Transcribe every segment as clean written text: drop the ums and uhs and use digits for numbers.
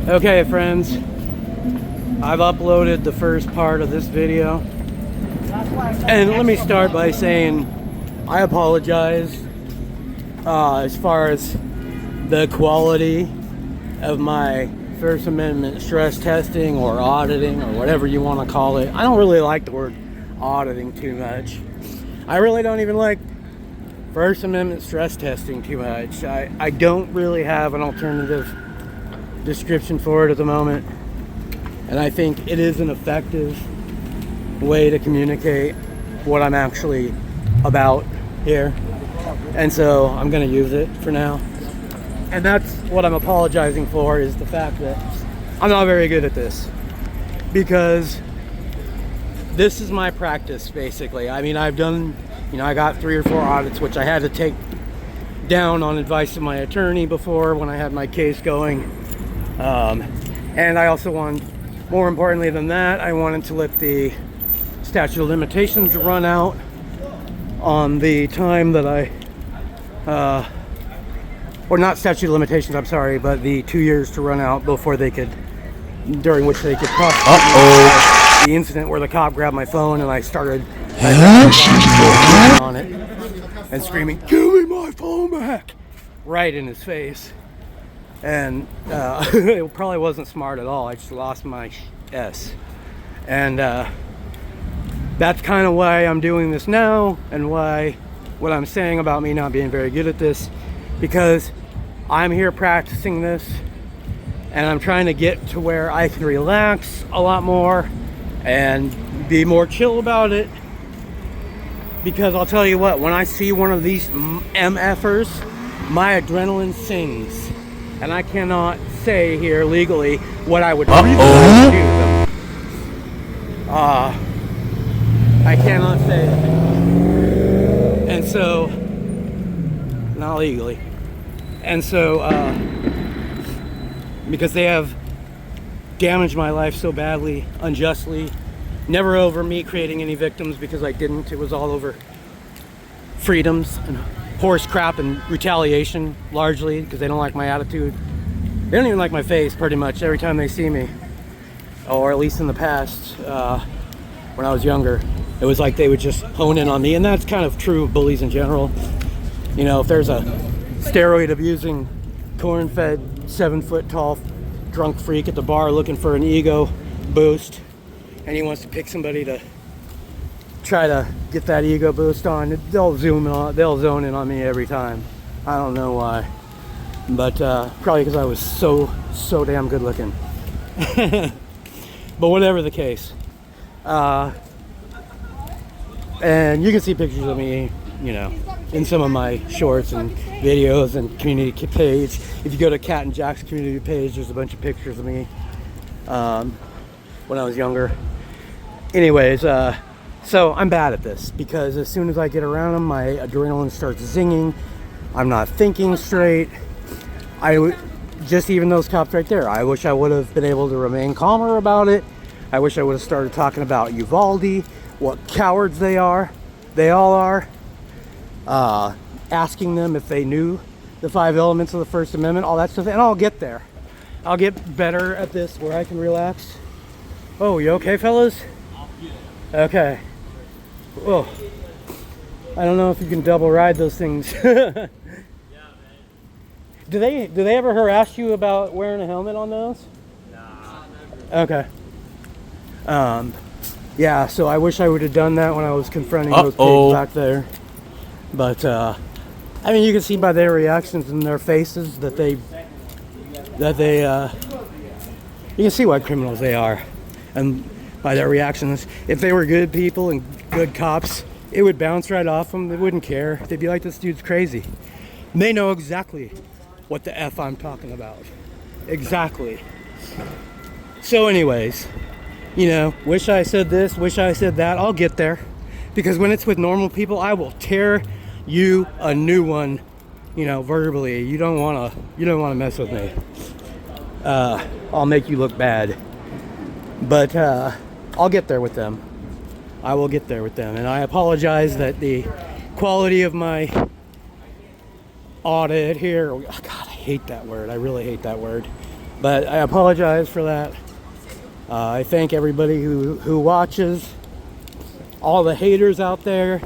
Okay, friends, I've uploaded the first part of this video, and let me start by saying I apologize as far as the quality of my First Amendment stress testing or auditing or whatever you want to call it. I don't really like the word auditing too much. I really don't even like First Amendment stress testing too much. I don't really have an alternative description for it at the moment, and I think it is an effective way to communicate what I'm actually about here, and so I'm going to use it for now. And that's what I'm apologizing for, is the fact that I'm not very good at this, because this is my practice basically. I mean, I've done, I got 3 or 4 audits which I had to take down on advice of my attorney before, when I had my case going. And I also wanted, more importantly than that, I wanted to let the statute of limitations run out on the time that or not statute of limitations, I'm sorry, but the 2 years to run out before they could, during which they could prosecute the incident where the cop grabbed my phone and I started on it and screaming, "Give me my phone back!" right in his face. And it probably wasn't smart at all. I just lost my S. And that's kind of why I'm doing this now, and why what I'm saying about me not being very good at this, because I'm here practicing this and I'm trying to get to where I can relax a lot more and be more chill about it. Because I'll tell you what, when I see one of these MFers, my adrenaline sings. And I cannot say here legally what I would really like to do with them. I cannot say that. And so, not legally. And so, because they have damaged my life so badly, unjustly, never over me creating any victims, because I didn't. It was all over freedoms and horse crap and retaliation, largely because they don't like my attitude. They don't even like my face, pretty much, every time they see me. Or at least in the past, when I was younger, it was like they would just hone in on me. And that's kind of true of bullies in general. If there's a steroid abusing, corn-fed, 7-foot-tall drunk freak at the bar looking for an ego boost, and he wants to pick somebody to try to get that ego boost on, they'll zone in on me every time. I don't know why, but probably because I was so damn good looking. But whatever the case, and you can see pictures of me, in some of my shorts and videos and community page. If you go to Cat and Jack's community page, there's a bunch of pictures of me when I was younger. Anyways, so I'm bad at this, because as soon as I get around them, my adrenaline starts zinging. I'm not thinking straight. Just even those cops right there, I wish I would have been able to remain calmer about it. I wish I would have started talking about Uvalde, what cowards they are. They all are. Asking them if they knew the 5 elements of the First Amendment, all that stuff, and I'll get there. I'll get better at this where I can relax. Oh, you okay, fellas? Okay. Oh, I don't know if you can double ride those things. Yeah, man. Do they ever harass you about wearing a helmet on those? Nah. Okay. Yeah, so I wish I would have done that when I was confronting those pigs back there. But I mean, you can see by their reactions and their faces that they you can see what criminals they are, and by their reactions, if they were good people and good cops, it would bounce right off them. They wouldn't care. They'd be like, "This dude's crazy." And they know exactly what the F I'm talking about. Exactly. So anyways, wish I said this, wish I said that. I'll get there. Because when it's with normal people, I will tear you a new one, verbally. You don't want to mess with me. I'll make you look bad. But I'll get there with them. I will get there with them. And I apologize that the quality of my audit here, God, I hate that word. I really hate that word. But I apologize for that. I thank everybody who watches, all the haters out there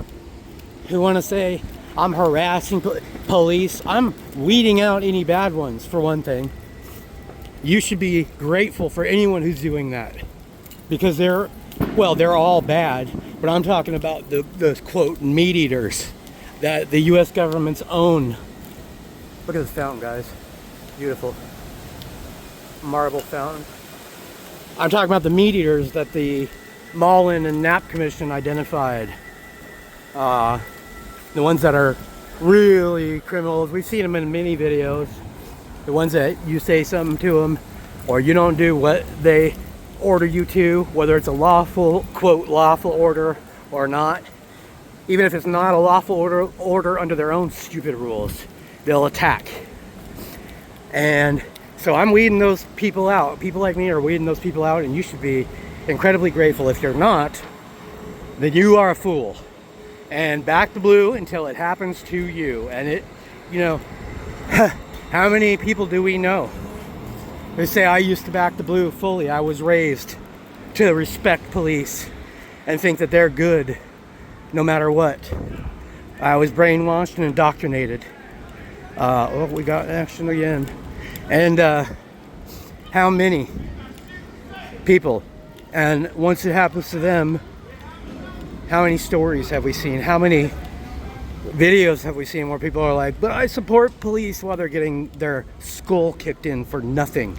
who want to say I'm harassing police. I'm weeding out any bad ones, for one thing. You should be grateful for anyone who's doing that, because they're all bad, but I'm talking about the quote meat eaters that the U.S. government's own. Look at this fountain, guys. Beautiful marble fountain. I'm talking about the meat eaters that the Mullen and Knapp Commission identified. The ones that are really criminals. We've seen them in many videos. The ones that you say something to them, or you don't do what they order you to, whether it's a lawful, quote, lawful order or not. Even if it's not a lawful order under their own stupid rules, they'll attack. And so I'm weeding those people out. People like me are weeding those people out, and you should be incredibly grateful. If you're not, then you are a fool. And back the blue until it happens to you. And it, you know, how many people do we know? They say, I used to back the blue fully. I was raised to respect police and think that they're good no matter what. I was brainwashed and indoctrinated. Oh, we got action again. And how many people, and once it happens to them, how many stories have we seen? How many videos have we seen where people are like, but I support police, while they're getting their skull kicked in for nothing,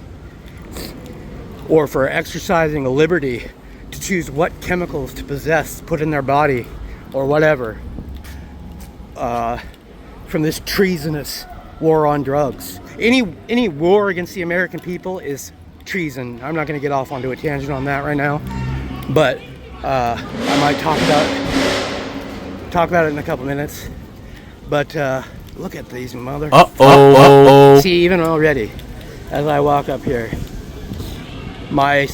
or for exercising a liberty to choose what chemicals to possess, put in their body, or whatever, from this treasonous war on drugs. Any war against the American people is treason. I'm not going to get off onto a tangent on that right now, but I might talk about it in a couple minutes. But look at these mother. See, even already, as I walk up here, my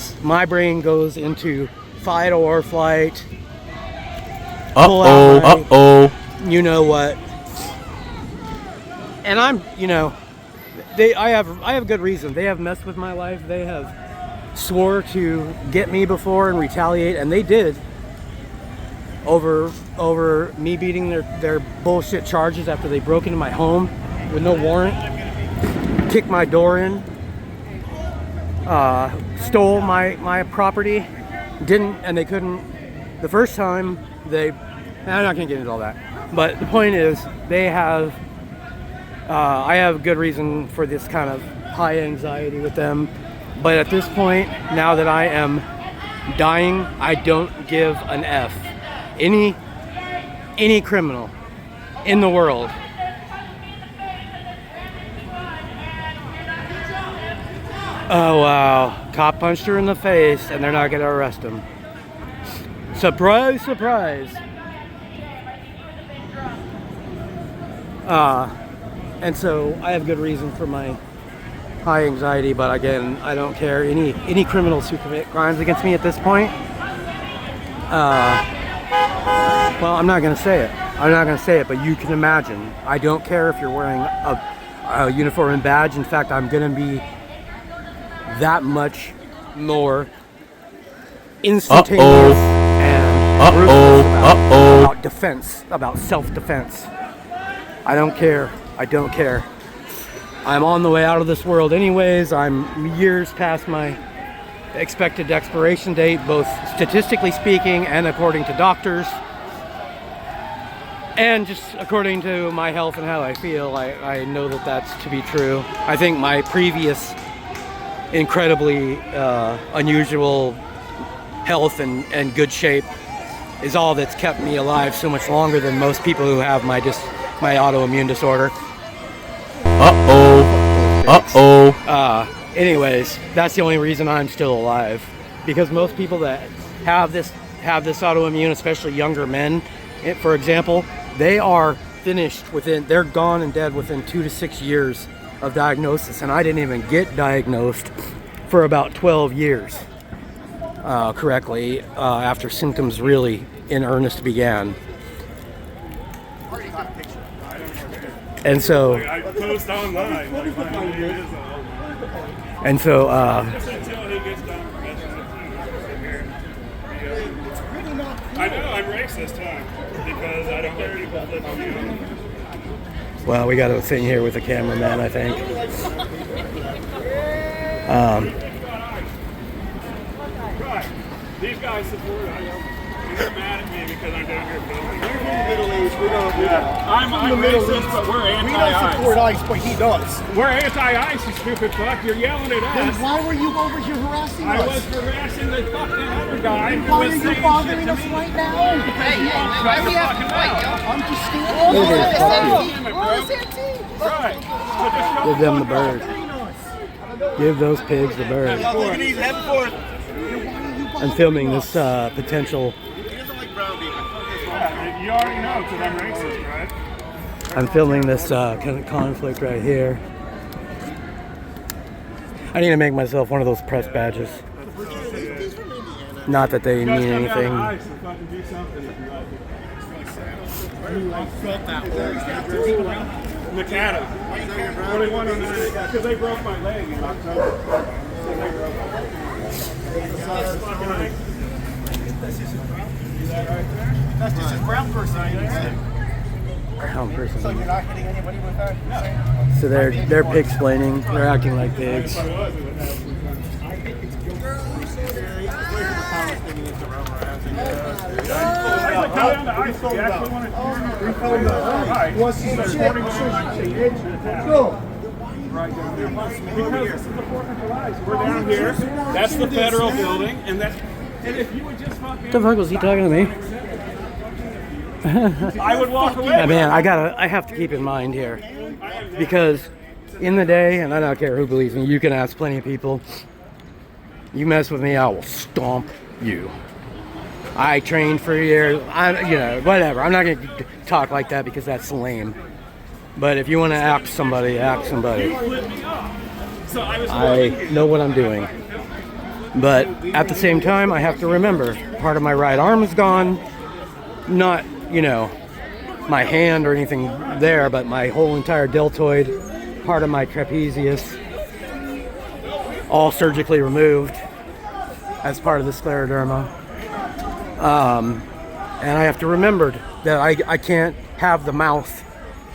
brain goes into fight or flight. Pull out you know what? And I'm, you know, I have good reason. They have messed with my life. They have swore to get me before and retaliate, and they did. Over me beating their bullshit charges after they broke into my home with no warrant, kicked my door in, stole my property, and they couldn't. The first time I'm not gonna get into all that, but the point is they have. I have good reason for this kind of high anxiety with them, but at this point, now that I am dying, I don't give an F. Any criminal in the world. Oh wow, cop punched her in the face and they're not gonna arrest him. Surprise, surprise. And so I have good reason for my high anxiety, but again, I don't care. Any criminals who commit crimes against me at this point, well, I'm not going to say it. I'm not going to say it, but you can imagine. I don't care if you're wearing a uniform and badge. In fact, I'm going to be that much more instantaneous and ruthless about defense, about self-defense. I don't care. I don't care. I'm on the way out of this world anyways. I'm years past my expected expiration date, both statistically speaking and according to doctors. And just according to my health and how I feel, I know that that's to be true. I think my previous incredibly unusual health and good shape is all that's kept me alive so much longer than most people who have my autoimmune disorder. Anyways, that's the only reason I'm still alive, because most people that have this autoimmune, especially younger men, for example, they are finished they're gone and dead within 2 to 6 years of diagnosis, and I didn't even get diagnosed for about 12 years correctly after symptoms really in earnest began. And so I post online. And so, Just until he gets done I know I'm racist, huh? Because I don't let people live on you. well, we got a thing here with the cameraman, I think. Right. These guys support us. They're mad at me because I'm down here filming. You're from the Middle East. We don't do that. I'm racist, but we're We don't anti-ICE. support ICE, but he does. We're anti-ICE, you stupid fuck. You're yelling at Then us. why were you over here harassing I us? was harassing the fucking other guy who Why was are you saying bothering shit to us me. right now? Why we have to fight, yo? I'm just standing Right. So just go Give them the bird. Give those pigs the bird. I'm filming this potential. You already know because I'm racist, right? I'm filming this kind of conflict right here. I need to make myself one of those press badges. Not that they mean anything. Macada. 4109. Because they broke my leg in October. That's just his brown person. Brown person. So you're not hitting anybody with that? So they're pig splaining. They're acting like pigs. Right down there. Because this is the 4th of July, so we're down here. That's the federal building, and if you would just fucking... What the fuck was he talking to me? I would walk away. Yeah, man, I have to keep in mind here, because in the day, and I don't care who believes me, you can ask plenty of people, you mess with me, I will stomp you. I trained for years, whatever. I'm not going to talk like that because that's lame. But if you want to act somebody, act somebody. I know what I'm doing. But at the same time, I have to remember, part of my right arm is gone. Not, my hand or anything there, but my whole entire deltoid, part of my trapezius, all surgically removed as part of the scleroderma. And I have to remember that I can't have the mouth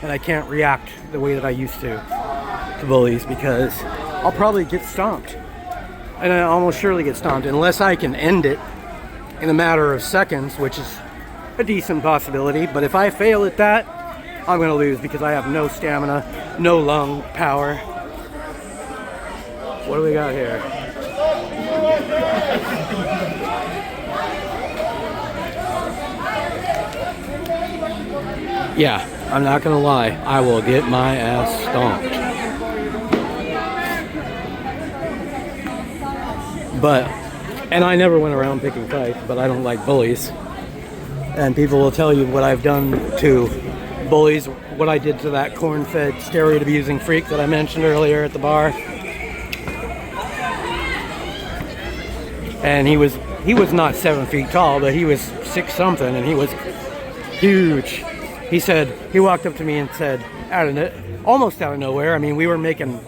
and I can't react the way that I used to bullies, because I'll probably get stomped. And I almost surely get stomped unless I can end it in a matter of seconds, which is a decent possibility. But if I fail at that, I'm going to lose because I have no stamina, no lung power. What do we got here? Yeah, I'm not going to lie. I will get my ass stomped. And I never went around picking fights, but I don't like bullies. And people will tell you what I've done to bullies, what I did to that corn-fed, steroid-abusing freak that I mentioned earlier at the bar. And he was not 7 feet tall, but he was 6 something, and he was huge. He walked up to me and said, almost out of nowhere, I mean, we were making,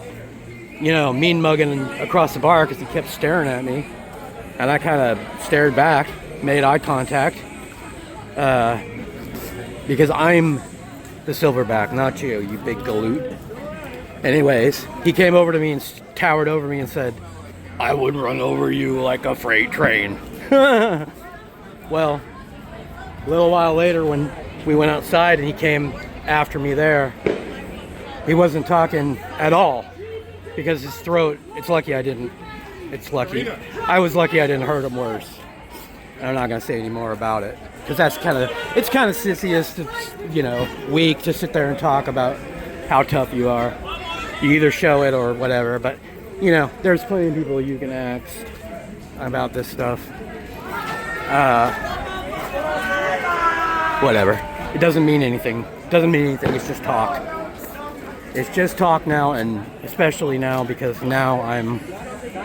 mean mugging across the bar because he kept staring at me. And I kind of stared back, made eye contact, because I'm the silverback, not you, you big galoot. Anyways, he came over to me and towered over me and said, "I would run over you like a freight train." Well, a little while later when we went outside and he came after me there, he wasn't talking at all because his throat, it's lucky I didn't. It's lucky. I was lucky I didn't hurt him worse. And I'm not going to say any more about it. Because it's kind of sissiest, weak to sit there and talk about how tough you are. You either show it or whatever. But, there's plenty of people you can ask about this stuff. Whatever. It doesn't mean anything. It's just talk. It's just talk now, and especially now because now I'm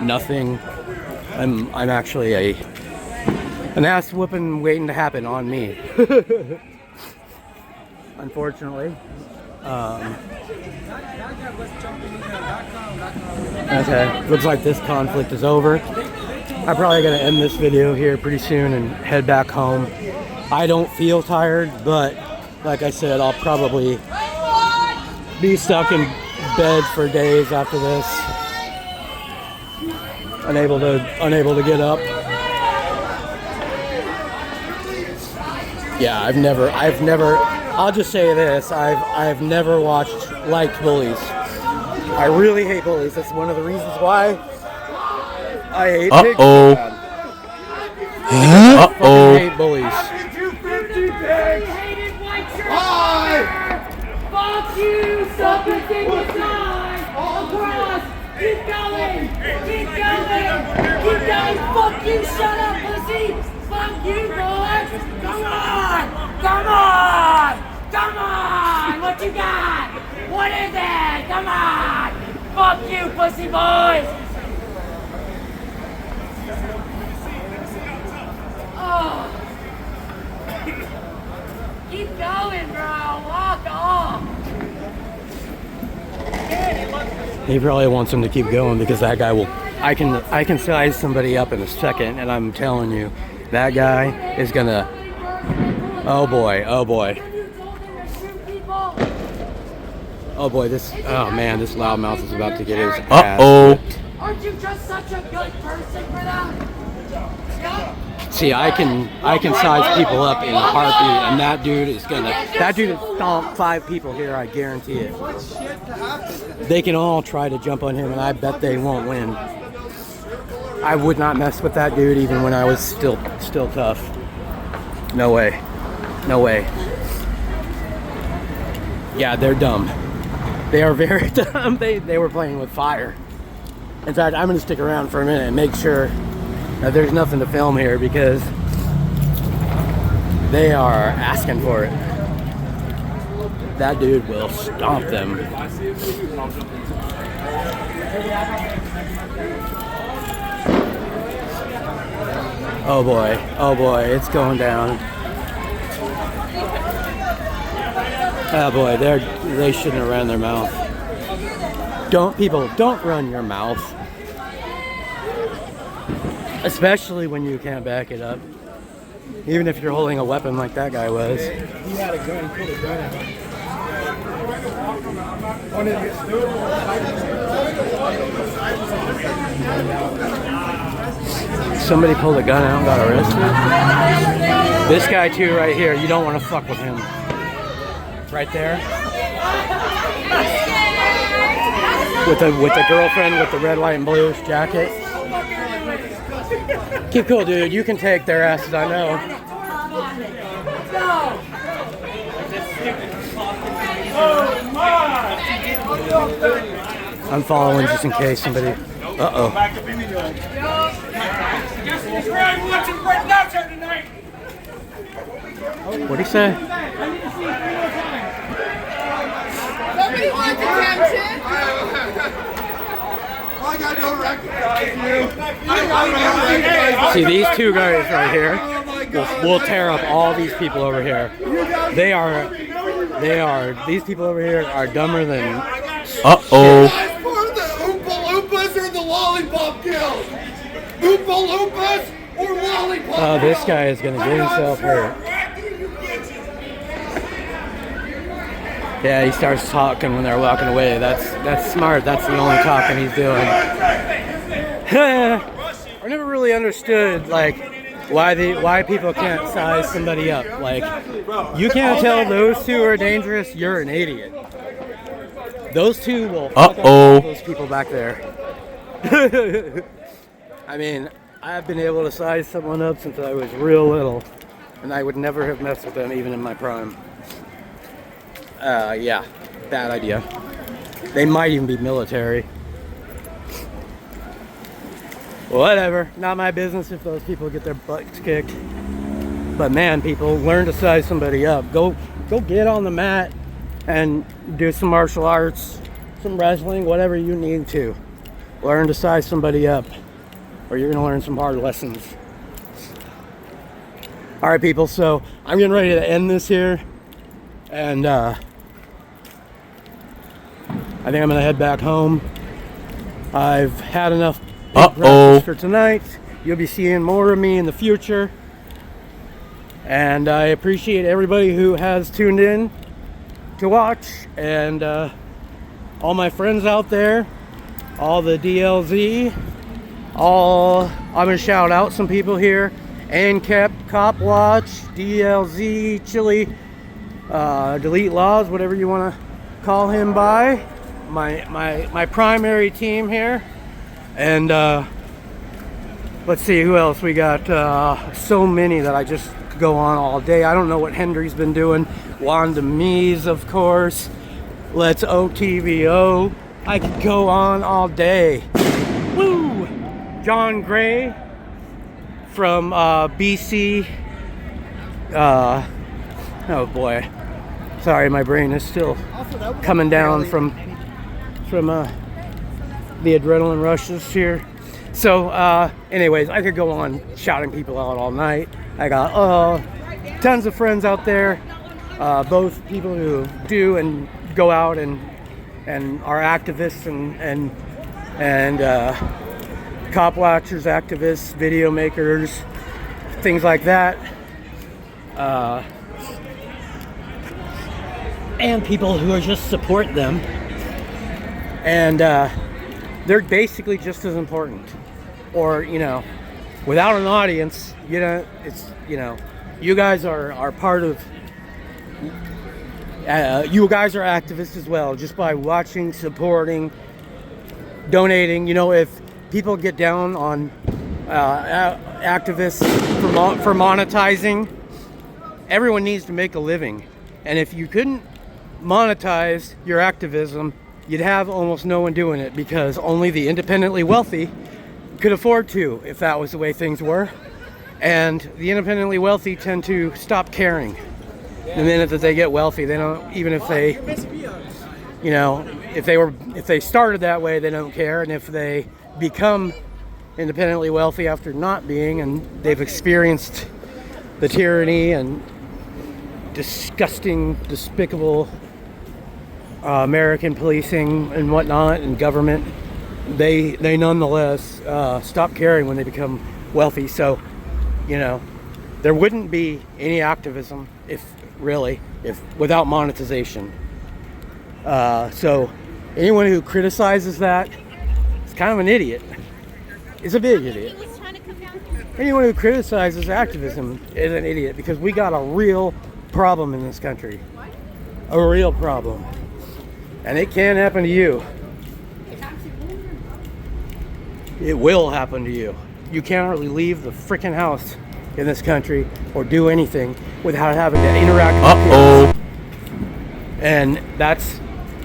nothing. I'm actually an ass whooping waiting to happen on me. Unfortunately. Okay, looks like this conflict is over. I'm probably gonna end this video here pretty soon and head back home. I don't feel tired, but like I said, I'll probably be stuck in bed for days after this. Unable to get up. Yeah, I've never, I'll just say this, I've never liked bullies. I really hate bullies. That's one of the reasons why I hate pigs so bad. I fucking hate bullies. Fuck you, sucker, take the sign! Across! Keep going! Keep going! Keep going! Fuck you, shut up, pussy! Fuck you, boys! Come on! Come on! Come on! What you got? What is it? Come on! Fuck you, pussy boys! Oh! Keep going, bro! Walk off! He probably wants him to keep going because that guy will. I can size somebody up in a second, and I'm telling you, that guy is gonna. Oh boy! Oh boy! Oh boy! Oh man! This loudmouth is about to get his ass. Aren't you just such a good person for that? See, I can size people up in a heartbeat, and that dude is gonna stomp 5 people here. I guarantee it. They can all try to jump on him, and I bet they won't win. I would not mess with that dude even when I was still tough. No way. No way. Yeah, they're dumb. They are very dumb. They were playing with fire. In fact, I'm gonna stick around for a minute and make sure that there's nothing to film here because they are asking for it. That dude will stomp them. Oh boy, it's going down. Oh boy, they shouldn't have ran their mouth. Don't run your mouth. Especially when you can't back it up. Even if you're holding a weapon like that guy was. He had a gun, put a gun out. Somebody pulled a gun out and got arrested. This guy too right here, you don't want to fuck with him. Right there. With the girlfriend with the red, white, and blue jacket. Keep cool, dude. You can take their asses, I know. I'm following just in case somebody. Uh-oh. What'd he say? Nobody wants attention. I got no record. See, these two guys right here will tear up all these people over here. These people over here are dumber than. Uh-oh. As for the Oompa Loompas or the Lollipop kills? Oompa Loompas or Lollipop? Oh, this guy is gonna get himself hurt. Yeah, he starts talking when they're walking away. That's smart. That's the only talking he's doing. I never really understood why people can't size somebody up. Like, you can't tell those two are dangerous. You're an idiot. Those two will fuck up all those people back there. I mean, I've been able to size someone up since I was real little, and I would never have messed with them even in my prime. Yeah, bad idea. They might even be military. Whatever, not my business if those people get their butts kicked. But man, people, learn to size somebody up. Go get on the mat and do some martial arts, some wrestling, whatever you need to. Learn to size somebody up, or you're gonna learn some hard lessons. All right, people, so I'm getting ready to end this here. And I think I'm gonna head back home. I've had enough practice for tonight. You'll be seeing more of me in the future. And I appreciate everybody who has tuned in to watch, and all my friends out there, all the DLZ, I'm gonna shout out some people here: ANCAP, Cop Watch, DLZ, Chili, Delete Laws, whatever you want to call him by. My primary team here, and let's see who else we got. So many that I just could go on all day. I don't know what Henry's been doing. Wanda Mies, of course. Let's OTVO. I could go on all day. Woo! John Gray from BC. Oh boy, sorry, my brain is still coming down from the adrenaline rushes here. So anyways, I could go on shouting people out all night. I got tons of friends out there, both people who do and go out and are activists and cop watchers, activists, video makers, things like that, and people who are just support them, and they're basically just as important. Or, you know, without an audience, you know, it's, you know, you guys are part of, you guys are activists as well, just by watching, supporting, donating. You know, if people get down on activists for monetizing, everyone needs to make a living. And if you couldn't monetize your activism, you'd have almost no one doing it, because only the independently wealthy could afford to, if that was the way things were. And the independently wealthy tend to stop caring the minute that they get wealthy. They don't, even if they, you know, if they started that way, they don't care. And if they become independently wealthy after not being, and they've experienced the tyranny and disgusting, despicable American policing and whatnot, and government, they nonetheless stop caring when they become wealthy. So, you know, there wouldn't be any activism if without monetization. So anyone who criticizes that is kind of an idiot. Is a big idiot. Anyone who criticizes activism is an idiot, because we got a real problem in this country. A real problem. And it can happen to you. It will happen to you. You can't really leave the freaking house in this country or do anything without having to interact with people. And that's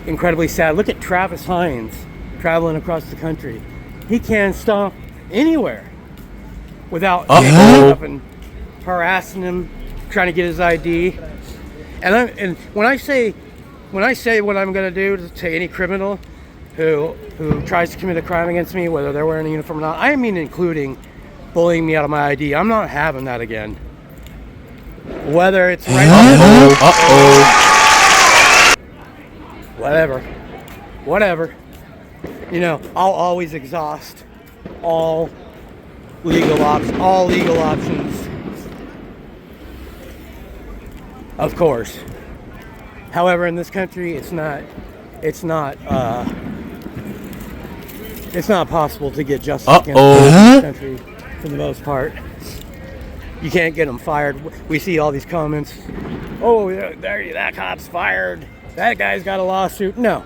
incredibly sad. Look at Travis Hines taking across the country. He can't stop anywhere without getting up and harassing him, trying to get his ID. And when I say what I'm going to do to any criminal who tries to commit a crime against me, whether they're wearing a uniform or not, I mean including bullying me out of my ID. I'm not having that again. Whether it's whatever. You know, I'll always exhaust all legal options. Of course. However, in this country, it's not possible to get justice against this country for the most part. You can't get them fired. We see all these comments. Oh, that cop's fired. That guy's got a lawsuit. No.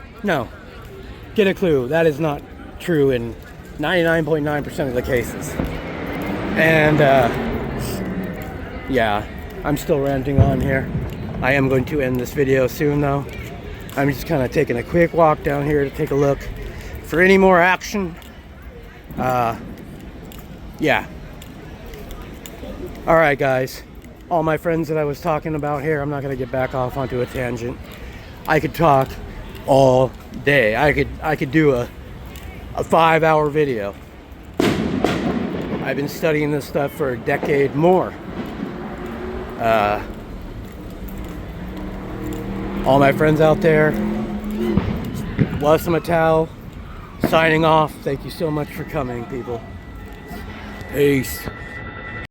Get a clue. That is not true in 99.9% of the cases. And yeah, I'm still ranting on here. I am going to end this video soon, though. I'm just kind of taking a quick walk down here to take a look for any more action. Yeah. All right, guys. All my friends that I was talking about here, I'm not going to get back off onto a tangent. I could talk all day. I could do a 5-hour video. I've been studying this stuff for a decade more. All my friends out there, Wassamattau, signing off. Thank you so much for coming, people. Peace.